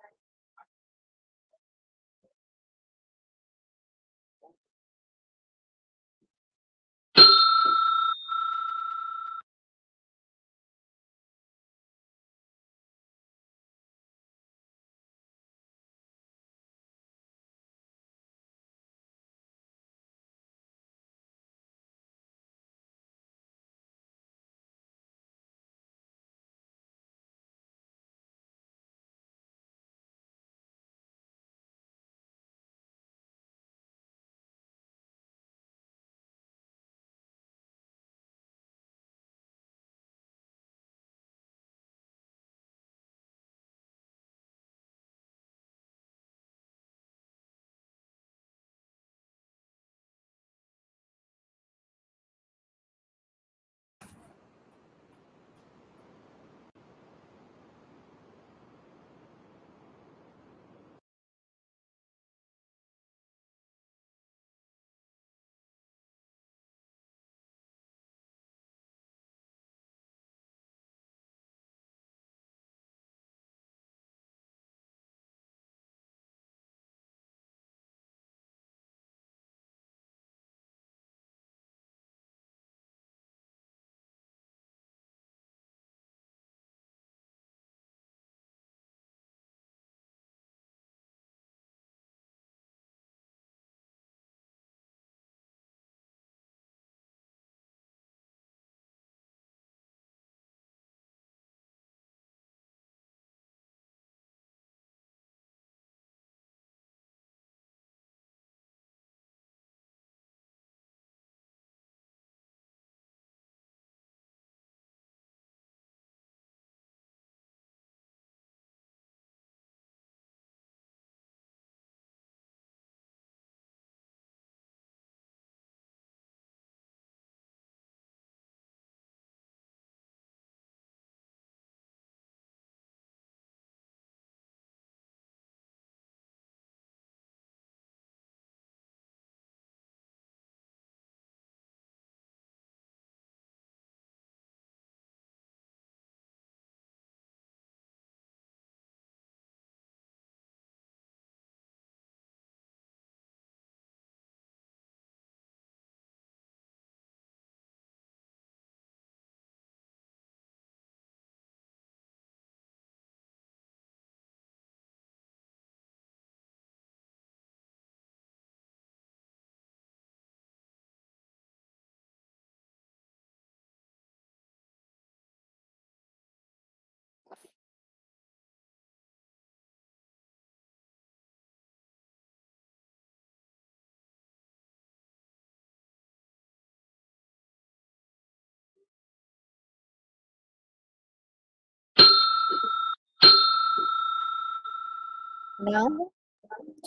Now,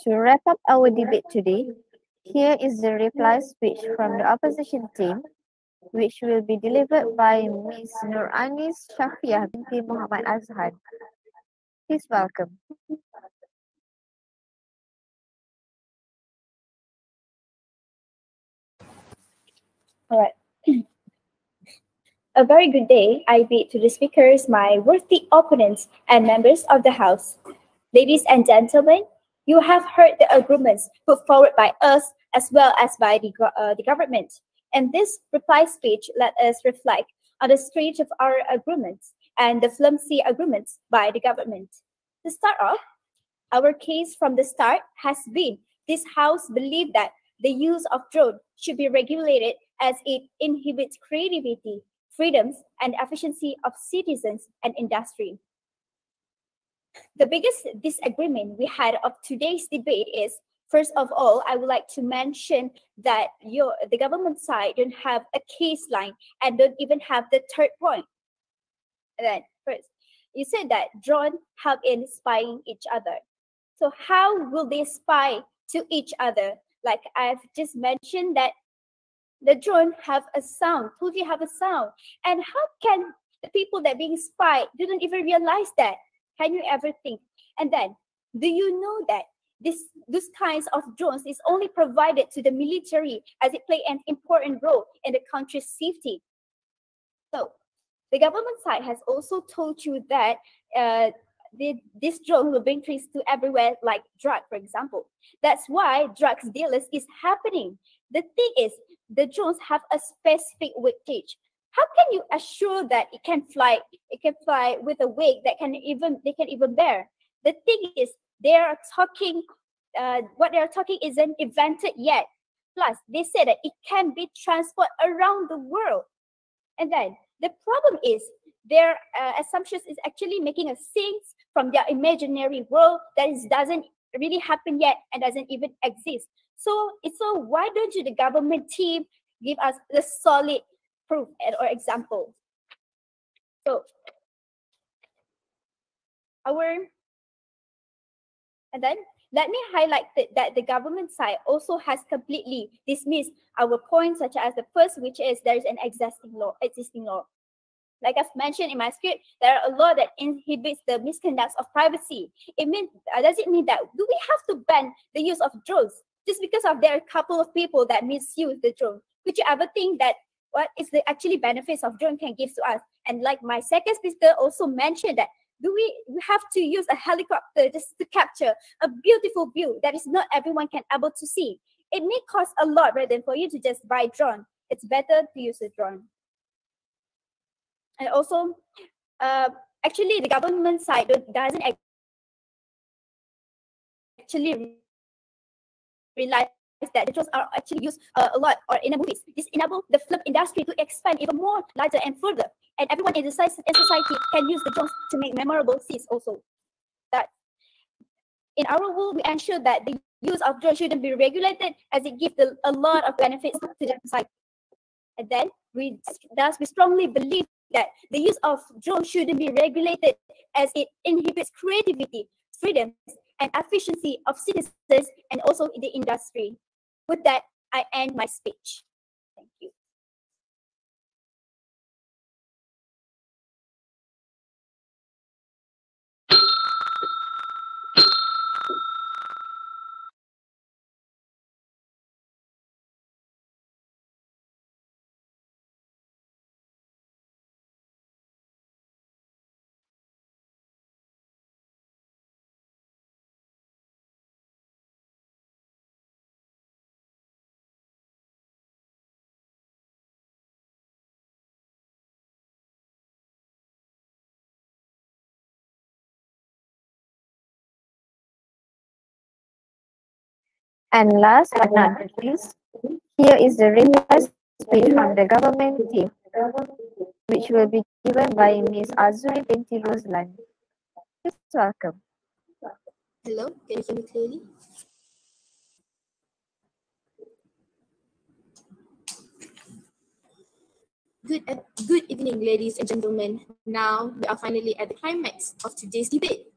to wrap up our debate today, here is the reply speech from the opposition team, which will be delivered by Ms. Nuranis Shafiah binti Muhammad Azhar. Please welcome. All right. A very good day I bid to the speakers, my worthy opponents, and members of the House. Ladies and gentlemen, you have heard the arguments put forward by us as well as by the government. And this reply speech let us reflect on the strength of our agreements and the flimsy agreements by the government. To start off, our case from the start has been this House believed that the use of drone should be regulated as it inhibits creativity, freedoms, and efficiency of citizens and industry. The biggest disagreement we had of today's debate is, first of all, I would like to mention that the government side don't have a case line and don't even have the third point. And then first, you said that drone help in spying each other. So how will they spy to each other? Like I've just mentioned that the drone have a sound, totally have a sound. And how can the people that being spied didn't even realize that? Can you ever think? And then, do you know that these kinds of drones is only provided to the military as it play an important role in the country's safety? So the government side has also told you that this drone will bring trees to everywhere, like drug, for example. That's why drugs dealers is happening. The thing is, the drones have a specific weightage. How can you assure that it can fly? It can fly with a weight that they can even bear. The thing is, they are talking. What they are talking isn't invented yet. Plus, they say that it can be transported around the world. And then the problem is their assumptions is actually making us think from their imaginary world that doesn't really happen yet and doesn't even exist. So why don't you, the government team, give us the solid proof or example? So and then let me highlight that the government side also has completely dismissed our points, such as the first, which is there is an existing law. Like I've mentioned in my script, there are a law that inhibits the misconduct of privacy. Does it mean that do we have to ban the use of drones just because there are a couple of people that misuse the drone? Could you ever think that what is the actually benefits of drone can give to us? And like my second speaker also mentioned that do we have to use a helicopter just to capture a beautiful view that is not everyone can able to see? It may cost a lot rather than for you to just buy drone. It's better to use a drone. And also, actually, the government side doesn't actually realize that the drones are actually used a lot or in the movies. This enable the film industry to expand even more larger and further. And everyone in society can use the drones to make memorable scenes also. That in our rule, we ensure that the use of drones shouldn't be regulated as it gives a lot of benefits to the society. And then we strongly believe that the use of drones shouldn't be regulated as it inhibits creativity, freedoms, and efficiency of citizens and also the industry. With that, I end my speech. Thank you. And last but not least, here is the reply speech from the government team, which will be given by Ms. Azuri binti Roslan. Please welcome. Hello, can you hear me clearly? Good evening, ladies and gentlemen. Now we are finally at the climax of today's debate.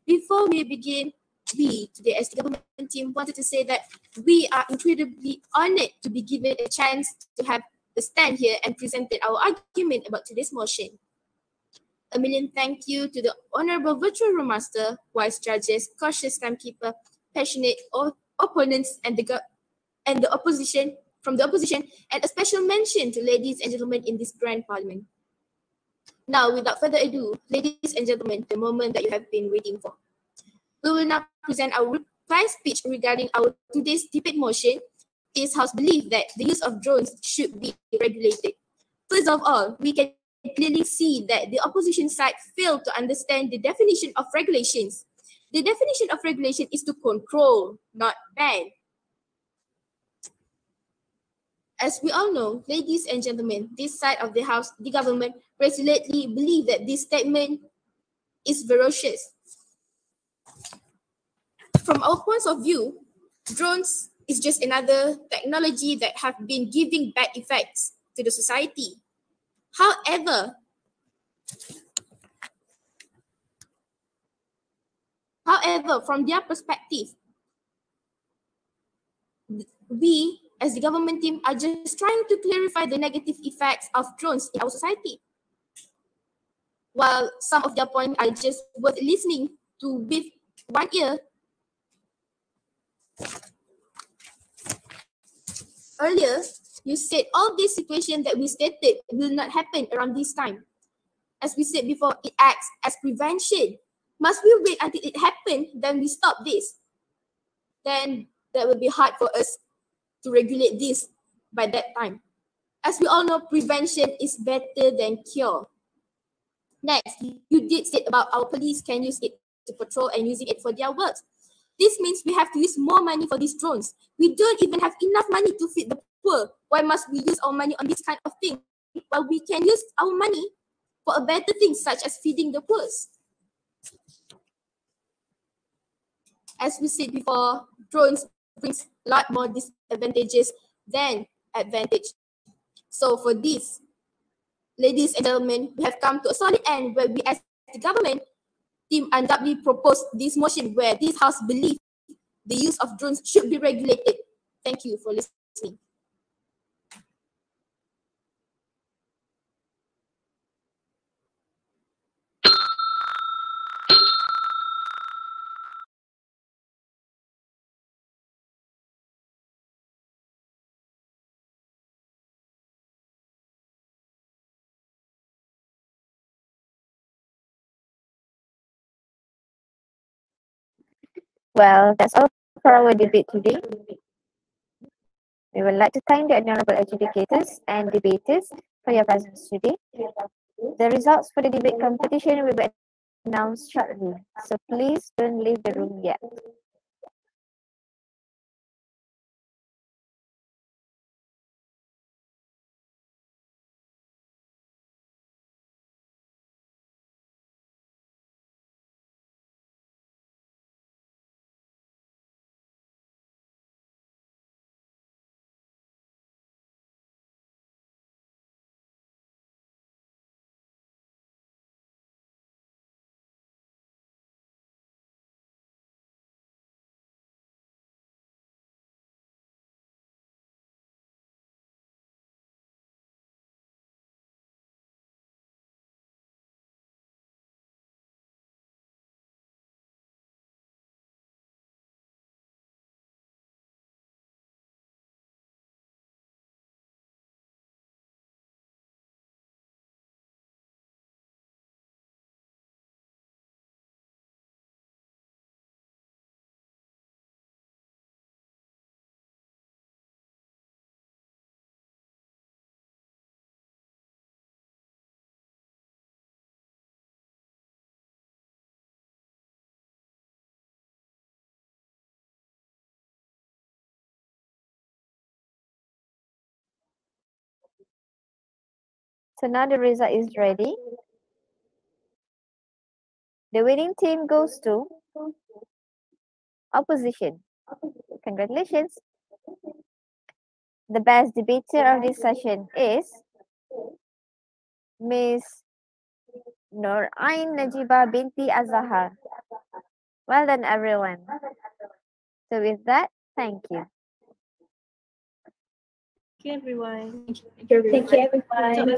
Before we begin, we, today as the government team, wanted to say that we are incredibly honored to be given a chance to have a stand here and presented our argument about today's motion. A million thank you to the Honourable Virtual Room Master, wise judges, cautious timekeeper, passionate opponents, and the opposition, from the opposition, and a special mention to ladies and gentlemen in this grand parliament. Now, without further ado, ladies and gentlemen, the moment that you have been waiting for. We will now present our reply speech regarding our today's debate motion. This House believes that the use of drones should be regulated. First of all, we can clearly see that the opposition side failed to understand the definition of regulations. The definition of regulation is to control, not ban. As we all know, ladies and gentlemen, this side of the House, the government, resolutely believe that this statement is ferocious. From our point of view, drones is just another technology that have been giving bad effects to the society. However, from their perspective, we as the government team are just trying to clarify the negative effects of drones in our society. While some of their points are just worth listening to with one ear, earlier, you said all these situations that we stated will not happen around this time. As we said before, it acts as prevention. Must we wait until it happens, then we stop this? Then that will be hard for us to regulate this by that time. As we all know, prevention is better than cure. Next, you did say about our police can use it to patrol and using it for their work. This means we have to use more money for these drones. We don't even have enough money to feed the poor. Why must we use our money on this kind of thing while we can use our money for a better thing such as feeding the poor? As we said before, drones brings a lot more disadvantages than advantage. So for this, ladies and gentlemen, we have come to a solid end where we as the government team undoubtedly proposed this motion where this House believes the use of drones should be regulated. Thank you for listening. Well, that's all for our debate today. We would like to thank the honorable adjudicators and debaters for your presence today. The results for the debate competition will be announced shortly, so please don't leave the room yet. So now the result is ready. The winning team goes to opposition. Congratulations. The best debater of this session is Miss Norain Najibah binti Azahar. Well done, everyone. So with that, thank you. Thank you, everyone. Thank you, everyone.